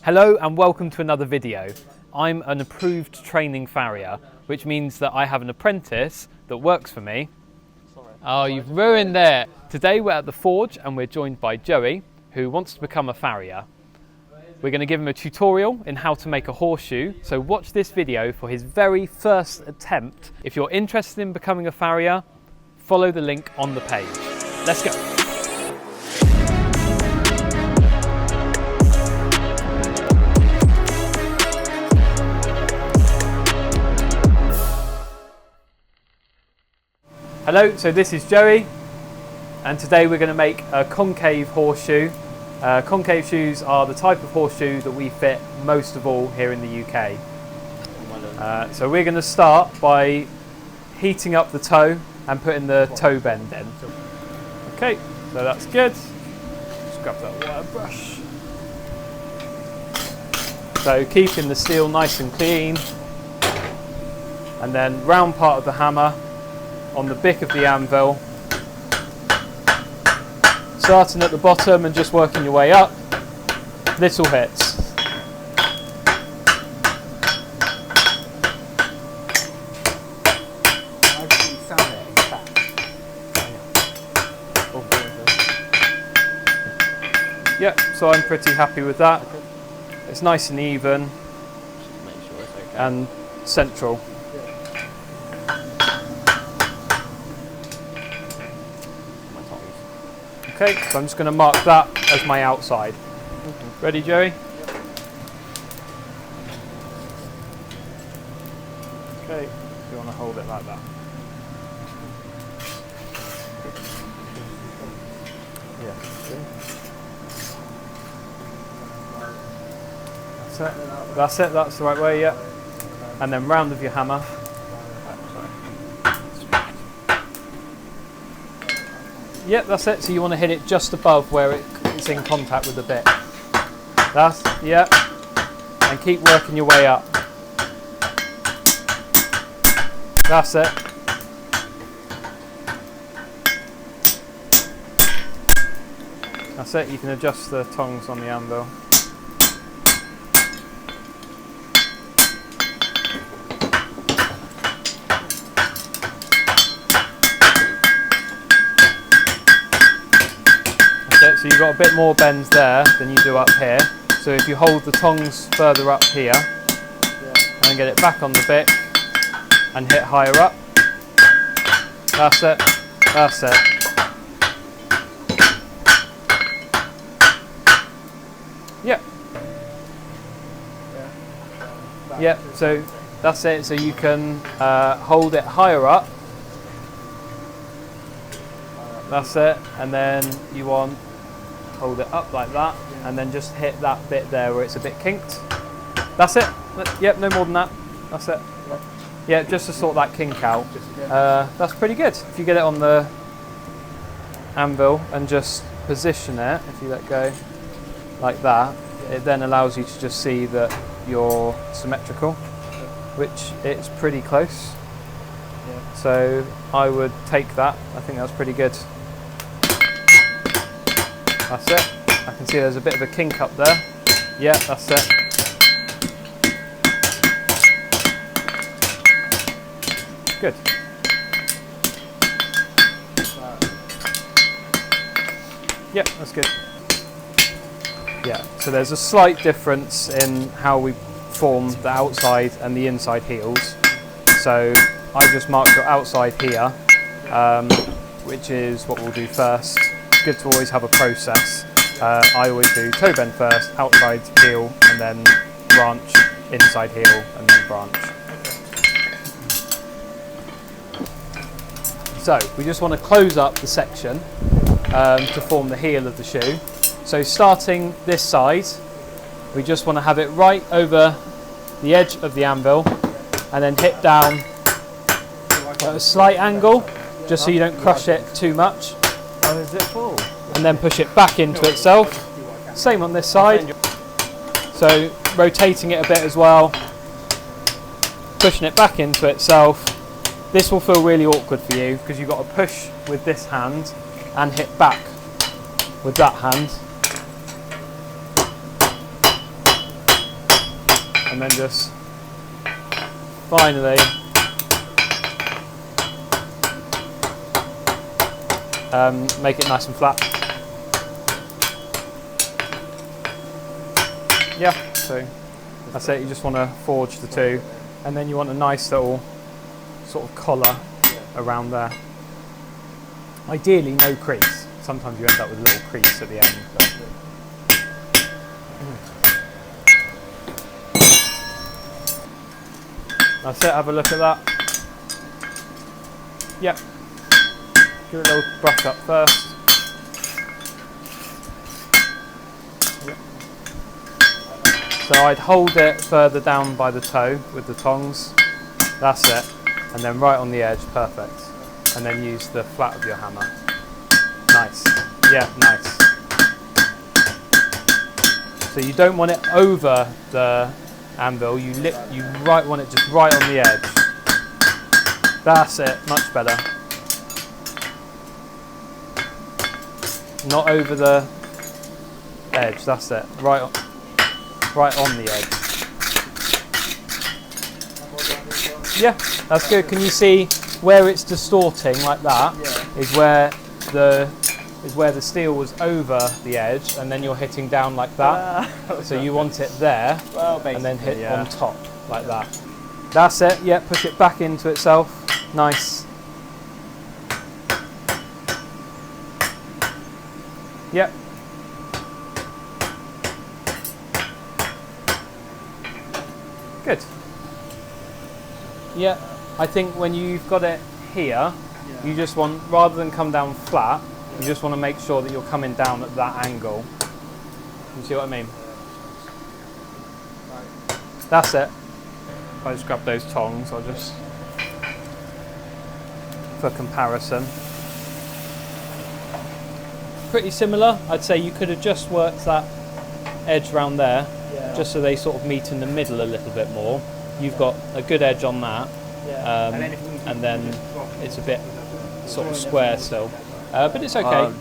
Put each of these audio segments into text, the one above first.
Hello and welcome to another video. I'm an approved training farrier, which means that I have an apprentice that works for me. Oh, you've ruined it! Today we're at the forge and we're joined by Joey, who wants to become a farrier. We're going to give him a tutorial in how to make a horseshoe, so watch this video for his very first attempt. If you're interested in becoming a farrier, follow the link on the page. Let's go! Hello, so this is Joey, and today we're going to make a concave horseshoe. Concave shoes are the type of horseshoe that we fit most of all here in the UK. So we're going to start by heating up the toe and putting the toe bend in. Okay, so that's good. Just grab that wire brush. So keeping the steel nice and clean, and then round part of the hammer on the bick of the anvil, starting at the bottom and just working your way up, little hits. Yep, so I'm pretty happy with that. It's nice and even and central. Okay, so I'm just going to mark that as my outside. Ready, Joey? Okay, you want to hold it like that. Yeah. That's it, that's the right way, yeah. And then round with your hammer. Yep, that's it. So you want to hit it just above where it's in contact with the bit. That's, yep. And keep working your way up. That's it. That's it. You can adjust the tongs on the anvil. So you've got a bit more bends there than you do up here. So if you hold the tongs further up here, and then get it back on the bit and hit higher up. That's it. That's it. Yep. Yep. So that's it. So you can hold it higher up. That's it. And then you want hold it up like that, and then just hit that bit there where it's a bit kinked. That's it. Yep, no more than that. That's it. Yeah, just to sort that kink out. That's pretty good. If you get it on the anvil and just position it, if you let go like that, it then allows you to just see that you're symmetrical, which it's pretty close. So I would take that. I think that's pretty good. That's it. I can see there's a bit of a kink up there. Yeah, that's it. Good. Yeah, that's good. Yeah, so there's a slight difference in how we form the outside and the inside heels. So I just marked your outside here, which is what we'll do first. Good to always have a process. I always do toe bend first, outside heel, and then branch, inside heel, and then branch. So we just want to close up the section to form the heel of the shoe. So starting this side, we just want to have it right over the edge of the anvil, and then hit down at a slight angle, just so you don't crush it too much. And then push it back into itself. Same on this side. So rotating it a bit as well, pushing it back into itself. This will feel really awkward for you because you've got to push with this hand and hit back with that hand. and then just finally make it nice and flat. Yeah, so that's it. You just want to forge the two, and then you want a nice little sort of collar around there. Ideally no crease. Sometimes you end up with a little crease at the end. But. That's it, have a look at that. Yep. Give it a little brush up first. Yep. So I'd hold it further down by the toe with the tongs. That's it. And then right on the edge, perfect. And then use the flat of your hammer. Nice. Yeah, nice. So you don't want it over the anvil, you want it just right on the edge. That's it, much better. Not over the edge, that's it. Right on the edge. Yeah, that's good. Can you see where it's distorting like that? Yeah. Is where the steel was over the edge, and then you're hitting down like that. So you want it there, and then hit on top like that. That's it. Yeah, push it back into itself. Nice. Yep. Good. Yeah, I think when you've got it here, you just want, rather than come down flat, you just want to make sure that you're coming down at that angle. You see what I mean? That's it. If I just grab those tongs, I'll just, for comparison. Pretty similar. I'd say you could have just worked that edge round there, just so they sort of meet in the middle a little bit more. You've got a good edge on that, and then it's a bit sort of square still. But it's okay.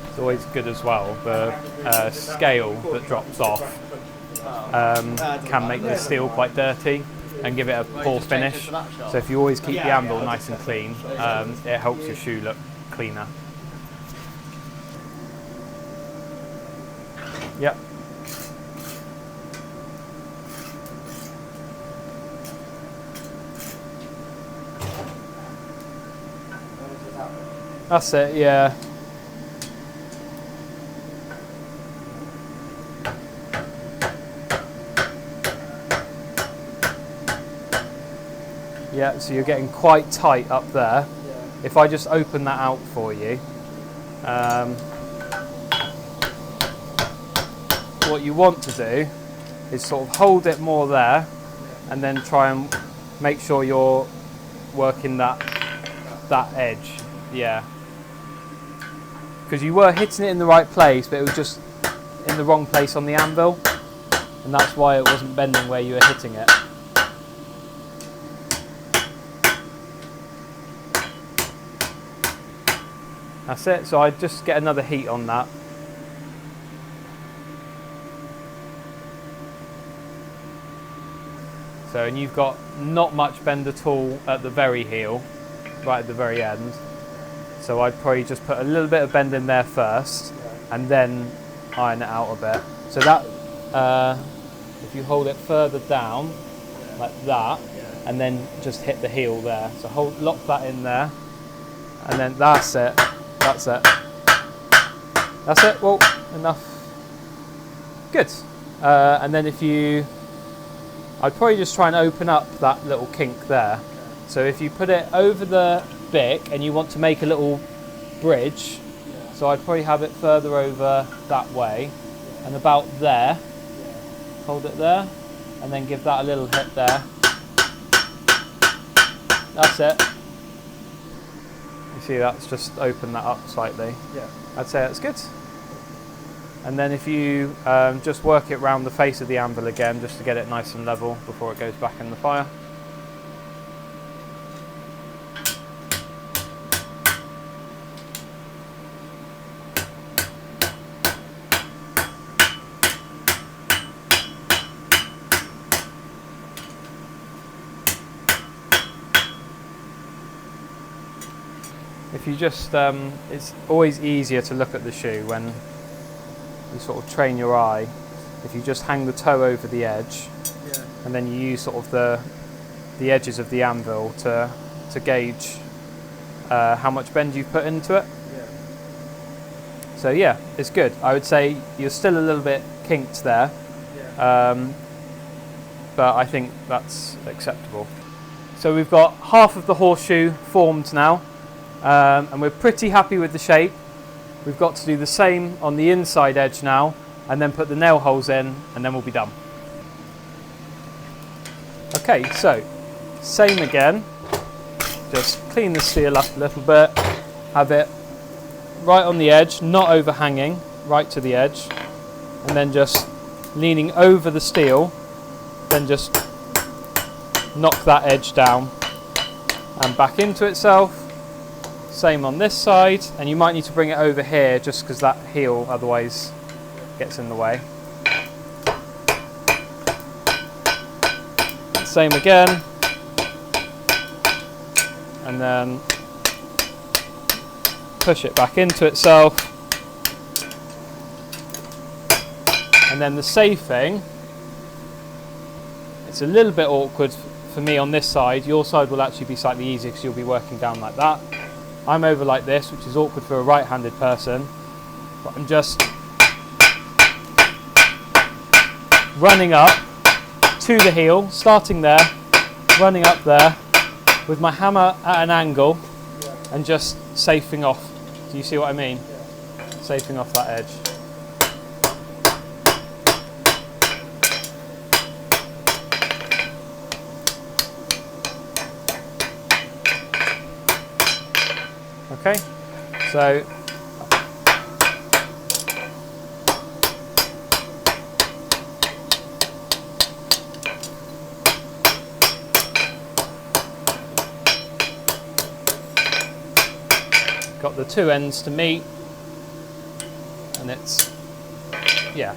It's always good as well. The scale that drops off can make the steel quite dirty and give it a poor finish. So if you always keep the anvil nice and clean, it helps your shoe look cleaner. Yep. That's it, yeah. Yeah, so you're getting quite tight up there. If I just open that out for you, what you want to do is sort of hold it more there, and then try and make sure you're working that edge. Yeah. Because you were hitting it in the right place, but it was just in the wrong place on the anvil, and that's why it wasn't bending where you were hitting it. That's it, so I'd just get another heat on that. So, and you've got not much bend at all at the very heel, right at the very end. So I'd probably just put a little bit of bend in there first, and then iron it out a bit. So that, if you hold it further down, like that, and then just hit the heel there. So lock that in there, and then that's it. That's it. That's it. Well, enough. Good. And then I'd probably just try and open up that little kink there. So if you put it over the bick and you want to make a little bridge, so I'd probably have it further over that way and about there. Hold it there, and then give that a little hit there. That's it. You see that's just opened that up slightly. Yeah. I'd say that's good. And then if you just work it round the face of the anvil again, just to get it nice and level before it goes back in the fire. if you just, it's always easier to look at the shoe when you sort of train your eye. If you just hang the toe over the edge, and then you use sort of the edges of the anvil to gauge how much bend you've put into it. So yeah, it's good. I would say you're still a little bit kinked there, but I think that's acceptable. So we've got half of the horseshoe formed now, and we're pretty happy with the shape. We've got to do the same on the inside edge now, and then put the nail holes in, and then we'll be done. Okay, so same again. Just clean the steel up a little bit, have it right on the edge, not overhanging, right to the edge, and then just leaning over the steel, then just knock that edge down and back into itself. Same on this side, and you might need to bring it over here just because that heel otherwise gets in the way. Same again, and then push it back into itself. And then the safe thing, it's a little bit awkward for me on this side. Your side will actually be slightly easier because you'll be working down like that. I'm over like this, which is awkward for a right-handed person, but I'm just running up to the heel, starting there, running up there with my hammer at an angle, and just safing off. Do you see what I mean? Safing off that edge. Okay, so got the two ends to meet, and it's, yeah,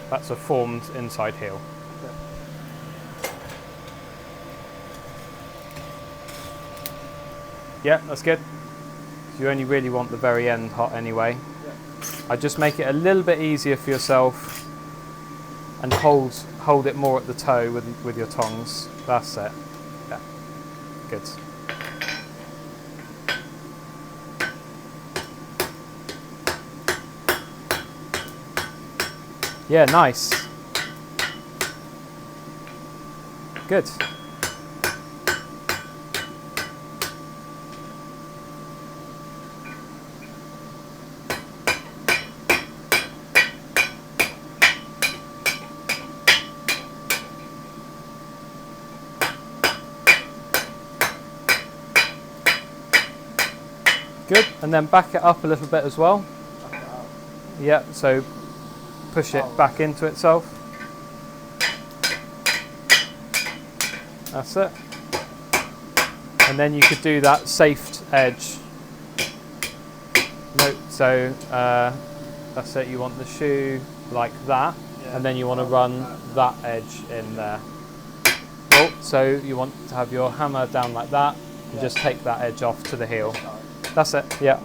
that's a formed inside heel. Yeah, that's good. You only really want the very end hot anyway. I just make it a little bit easier for yourself and hold it more at the toe with your tongs. That's it. Yeah, good. Yeah, nice. Good. Good, and then back it up a little bit as well. Yeah, so push it back into itself. That's it. And then you could do that safed edge. No, so that's it, you want the shoe like that, and then you want to run that edge in there. Oh, so you want to have your hammer down like that, and just take that edge off to the heel. That's it, yeah.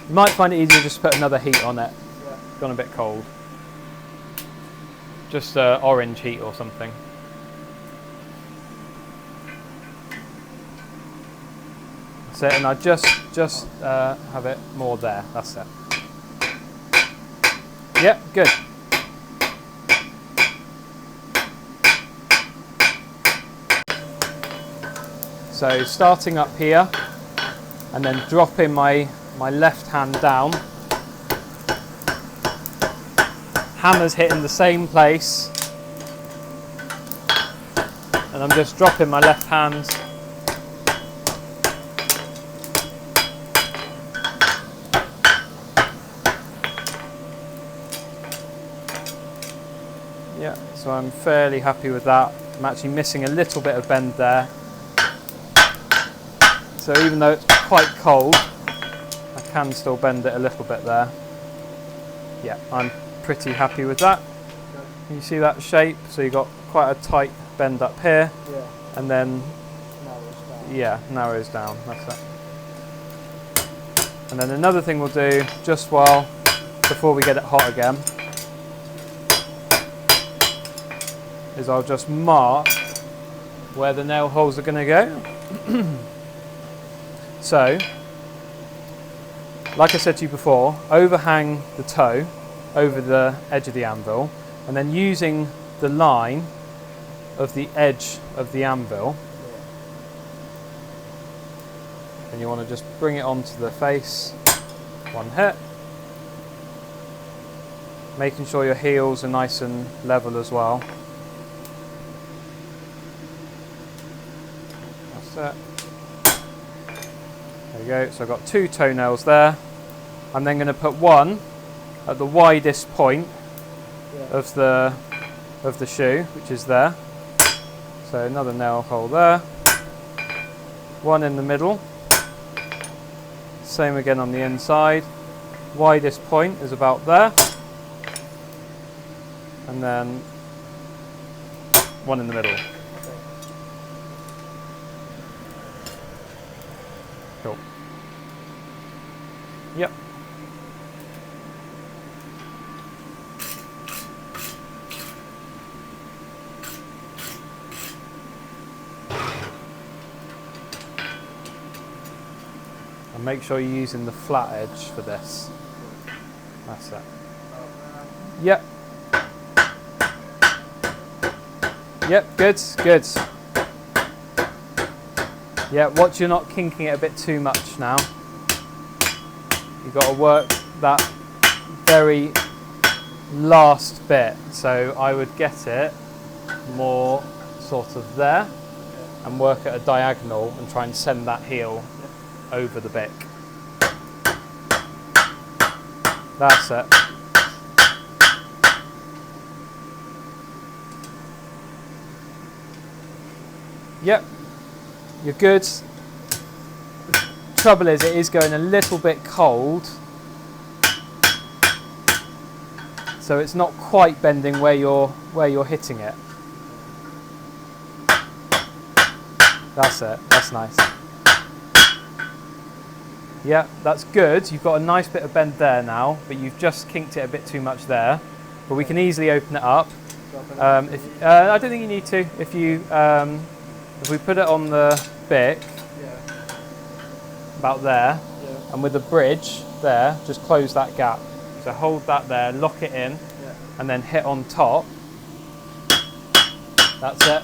You might find it easier just to put another heat on it. It's gone a bit cold. Just orange heat or something. That's it, and I just have it more there. That's it. Yep, good. So starting up here, and then dropping my left hand down. Hammer's hitting the same place, and I'm just dropping my left hand. Yeah, so I'm fairly happy with that. I'm actually missing a little bit of bend there. So even though it's quite cold, I can still bend it a little bit there. Yeah, I'm pretty happy with that. Can you see that shape? So you've got quite a tight bend up here, Yeah. and then Narrows down. yeah, narrows down. That's it. And then another thing we'll do just before we get it hot again is I'll just mark where the nail holes are going to go. So, like I said to you before, overhang the toe over the edge of the anvil, and then using the line of the edge of the anvil, and you want to just bring it onto the face, one hit, making sure your heels are nice and level as well. That's it. There we go, so I've got 2 toenails there. I'm then going to put one at the widest point of the shoe, which is there. So another nail hole there. One in the middle. Same again on the inside. Widest point is about there. And then one in the middle. Cool. Yep. And make sure you're using the flat edge for this. That's it. Yep. Yep, good, good. Yeah, watch you're not kinking it a bit too much now. You've got to work that very last bit. So I would get it more sort of there and work at a diagonal and try and send that heel over the bick. That's it. Yep, you're good. Trouble is, it is going a little bit cold, so it's not quite bending where you're hitting it. That's it. That's nice. Yeah, that's good. You've got a nice bit of bend there now, but you've just kinked it a bit too much there. But we can easily open it up. I don't think you need to. If we put it on the bick, about there, and with the bridge there, just close that gap. So hold that there, lock it in, and then hit on top. That's it.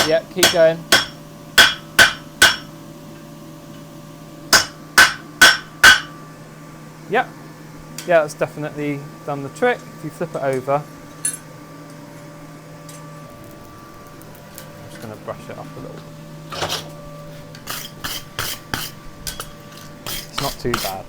Yeah, keep going. Yeah, that's definitely done the trick. If you flip it over, I'm just going to brush it up a little. It's not too bad.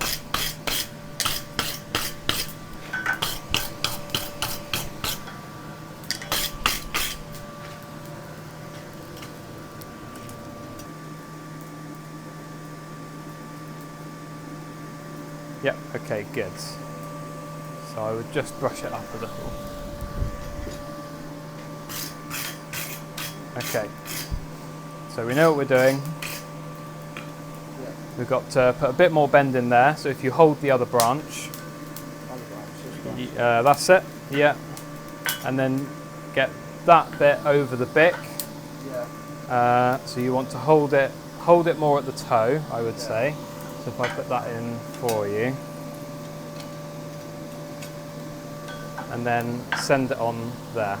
Yep, okay, good. So I would just brush it up a little. Okay, so we know what we're doing. We've got to put a bit more bend in there, so if you hold the other branch, that's it, yeah. And then get that bit over the bick. So you want to hold it more at the toe, I would say. So if I put that in for you, and then send it on there.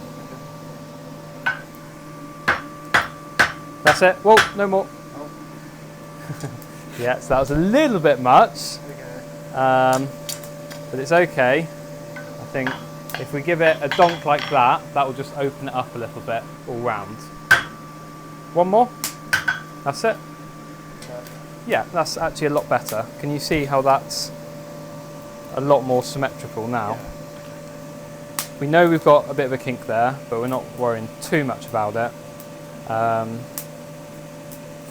That's it. Whoa, no more. Oh. Yeah, so that was a little bit much, but it's okay. I think if we give it a donk like that, that will just open it up a little bit all round. One more. That's it. Yeah, that's actually a lot better. Can you see how that's a lot more symmetrical now? We know we've got a bit of a kink there, but we're not worrying too much about it.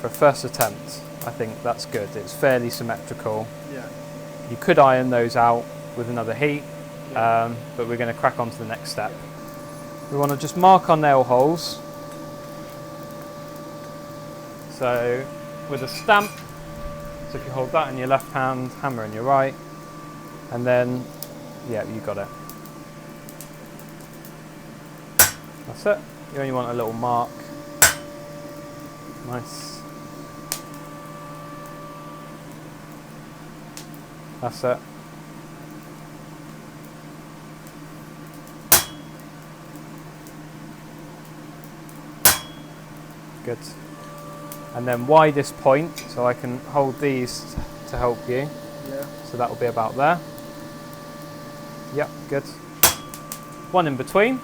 For a first attempt, I think that's good. It's fairly symmetrical. Yeah. You could iron those out with another heat, but we're going to crack on to the next step. we want to just mark our nail holes. So with a stamp, so if you hold that in your left hand, hammer in your right, and then, yeah, you got it. That's it. You only want a little mark. Nice. That's it. Good. And then widest point, so I can hold these to help you. Yeah. So that will be about there. Yep, good. One in between.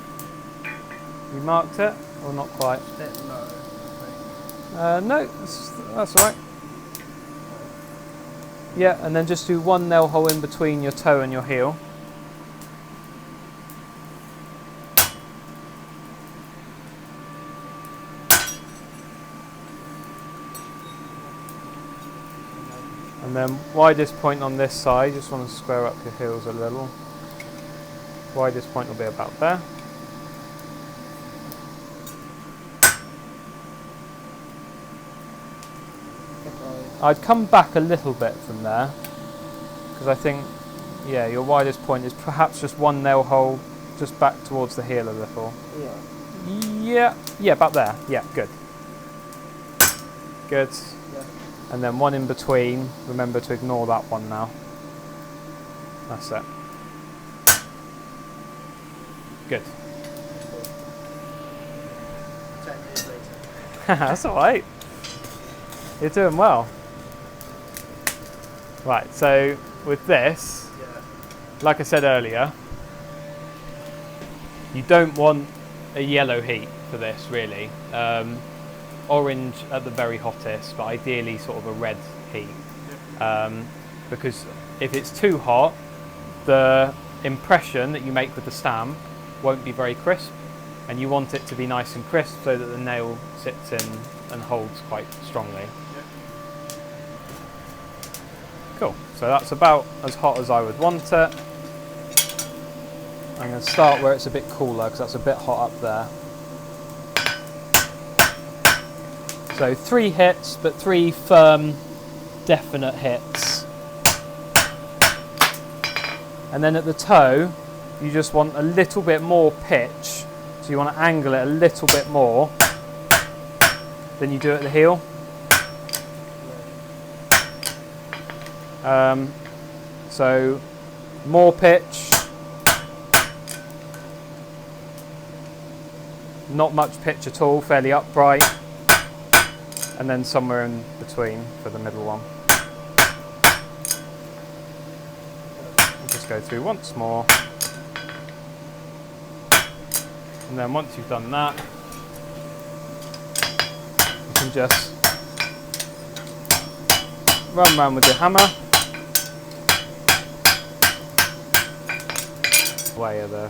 You marked it, or not quite? A bit low, No, that's all right. Yeah, and then just do one nail hole in between your toe and your heel. And then widest point on this side, just want to square up your heels a little. Widest point will be about there. I'd come back a little bit from there, because I think, yeah, your widest point is perhaps just one nail hole just back towards the heel a little. Yeah, about there. Yeah, good. Good. Yeah. And then one in between. Remember to ignore that one now. That's it. Good. 10 years later. That's all right. You're doing well. Right, so with this, Yeah. like I said earlier, you don't want a yellow heat for this, really. Orange at the very hottest, but ideally sort of a red heat. Because if it's too hot, the impression that you make with the stamp won't be very crisp, and you want it to be nice and crisp so that the nail sits in and holds quite strongly. Cool, so that's about as hot as I would want it. I'm going to start where it's a bit cooler because that's a bit hot up there. So 3 hits, but 3 firm, definite hits. And then at the toe, you just want a little bit more pitch. So you want to angle it a little bit more than you do at the heel. So more pitch, not much pitch at all, fairly upright, and then somewhere in between for the middle one. We'll just go through once more, and then once you've done that, you can just run around with your hammer. Way of the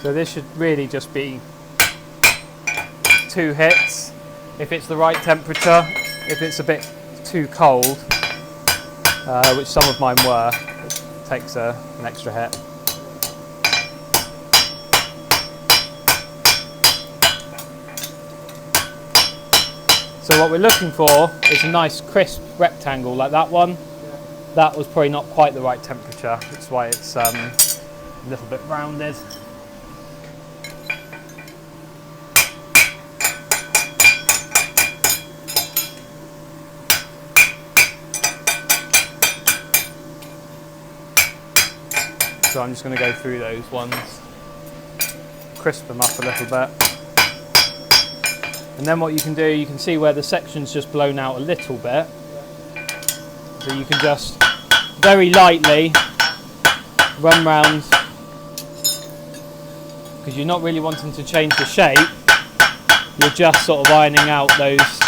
So this should really just be 2 hits if it's the right temperature. If it's a bit too cold, which some of mine were, it takes an extra hit. So what we're looking for is a nice crisp rectangle like that one. That was probably not quite the right temperature, that's why it's a little bit rounded. So I'm just going to go through those ones, crisp them up a little bit. And then what you can do, you can see where the section's just blown out a little bit. So you can just very lightly run round, because you're not really wanting to change the shape. you're just sort of ironing out those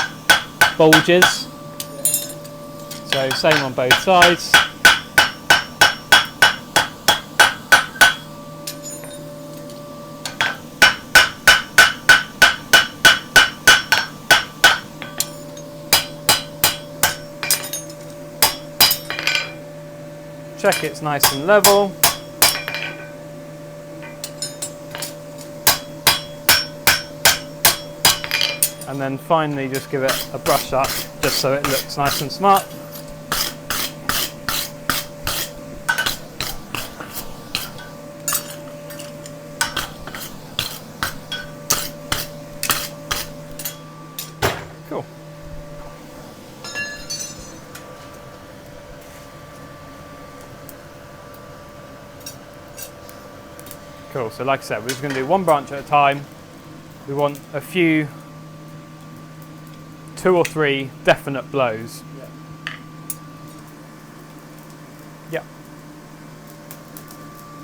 bulges. So same on both sides. Check it's nice and level. And then finally just give it a brush up just so it looks nice and smart. Cool. Cool, so like I said, we're just going to do one branch at a time. We want a few, 2 or 3 definite blows. Yep.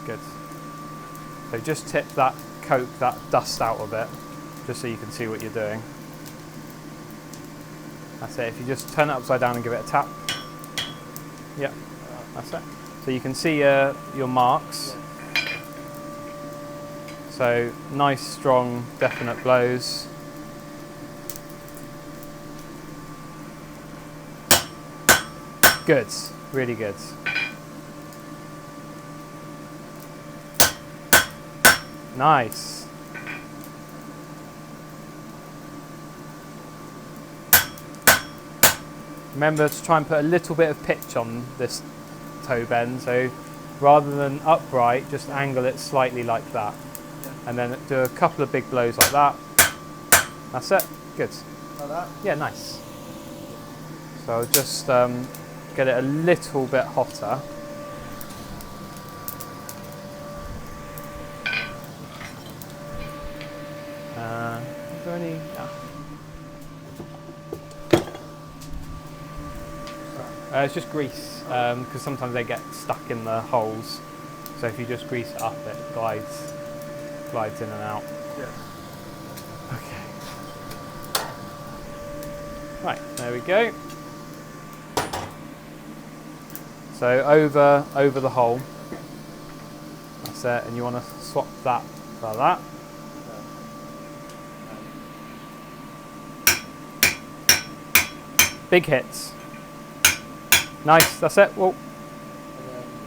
Good. So just tip that coat, that dust out of it, just so you can see what you're doing. That's it. If you just turn it upside down and give it a tap. Yep, that's it. So you can see your marks. So nice, strong, definite blows. Good, really good. Nice. Remember to try and put a little bit of pitch on this toe bend, so rather than upright, just angle it slightly like that. And then do a couple of big blows like that. That's it. Good. Like that? Yeah, nice. So I'll just get it a little bit hotter. Is there any? It's just grease, because sometimes they get stuck in the holes. So if you just grease it up, it glides in and out. Yeah. Okay. Right, there we go. So over the hole. That's it, and you want to swap that like that. Big hits. Nice, that's it. Whoa.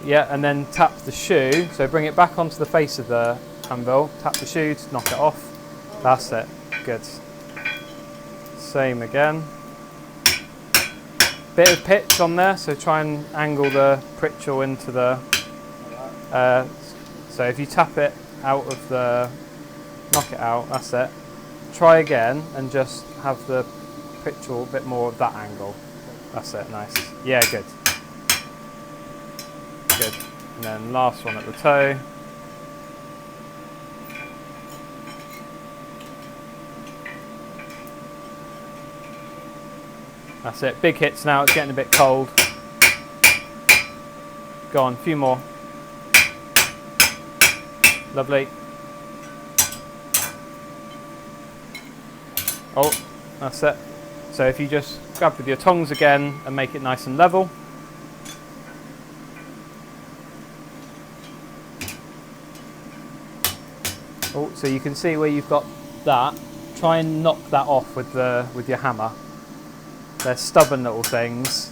Yeah, and then tap the shoe. So bring it back onto the face of the anvil, tap the shoe to knock it off. That's it. Good. Same again. Bit of pitch on there, so try and angle the pritchel into the. So if you tap it out of the, knock it out. That's it. Try again and just have the pritchel a bit more of that angle. That's it. Nice. Yeah, good. Good. And then last one at the toe. That's it, big hits now, it's getting a bit cold. Go on, a few more. Lovely. Oh, that's it. So if you just grab with your tongs again and make it nice and level. Oh, so you can see where you've got that. Try and knock that off with your hammer. They're stubborn little things.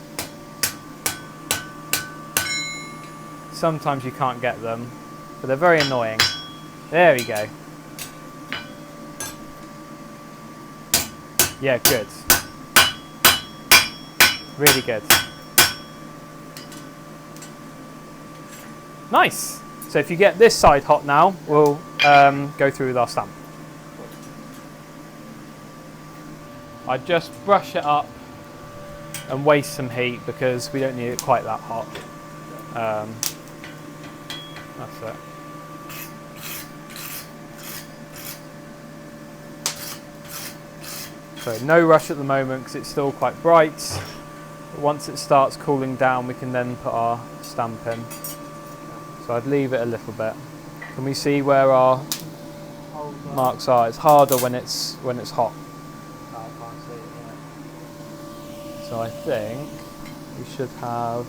Sometimes you can't get them, but they're very annoying. There we go. Yeah, good. Really good. Nice. So if you get this side hot now, we'll go through with our stamp. I just brush it up and waste some heat because we don't need it quite that hot. That's it. So no rush at the moment because it's still quite bright. But once it starts cooling down, we can then put our stamp in. So I'd leave it a little bit. Can we see where our marks are. It's harder when it's hot. Oh, I can't see it yet. So I think we should have.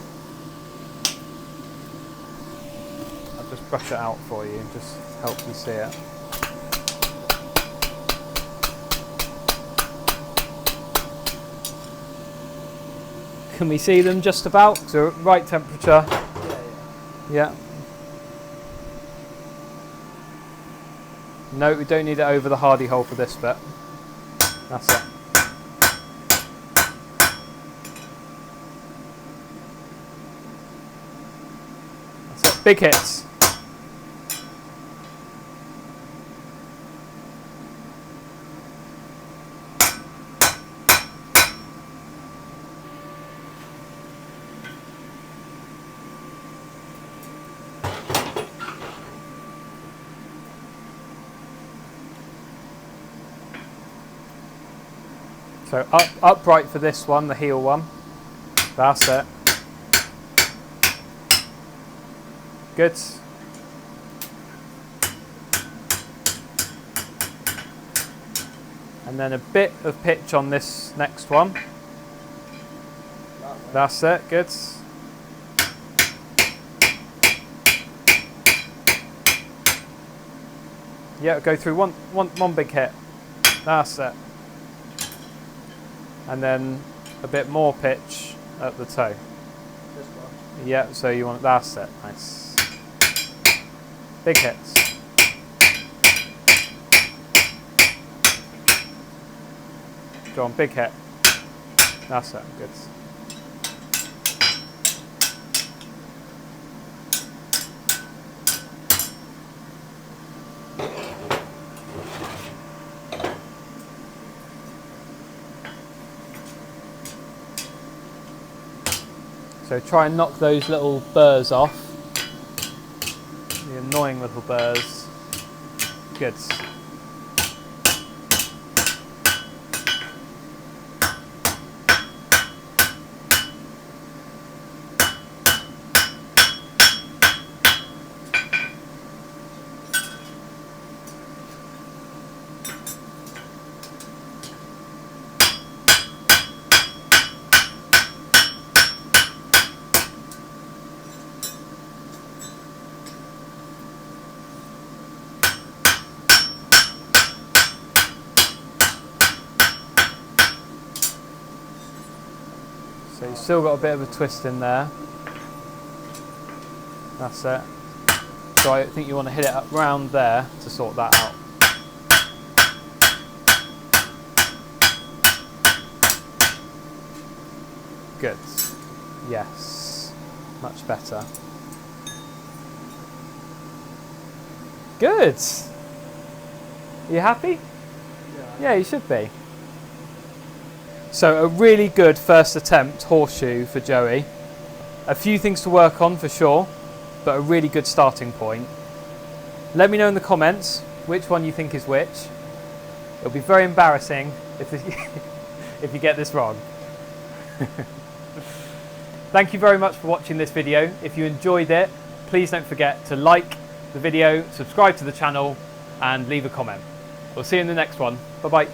I'll just brush it out for you, just help you see it. Can we see them just about? So right temperature. Yeah. No, we don't need it over the hardy hole for this bit. That's it. That's it. Big hits. So upright for this one, the heel one. That's it. Good. And then a bit of pitch on this next one. That's it, good. Yeah, go through one big hit. That's it. And then a bit more pitch at the toe. This one. Yeah, so you want, that's it, nice. Big hits. Go on, big hit. That's it, good. So try and knock those little burrs off. The annoying little burrs. Good. So you've still got a bit of a twist in there. That's it. So I think you want to hit it up round there to sort that out. Good. Yes. Much better. Good. You happy? Yeah, you should be. So a really good first attempt horseshoe for Joey. A few things to work on for sure, but a really good starting point. Let me know in the comments which one you think is which. It'll be very embarrassing if if you get this wrong. Thank you very much for watching this video. If you enjoyed it, please don't forget to like the video, subscribe to the channel, and leave a comment. We'll see you in the next one. Bye bye.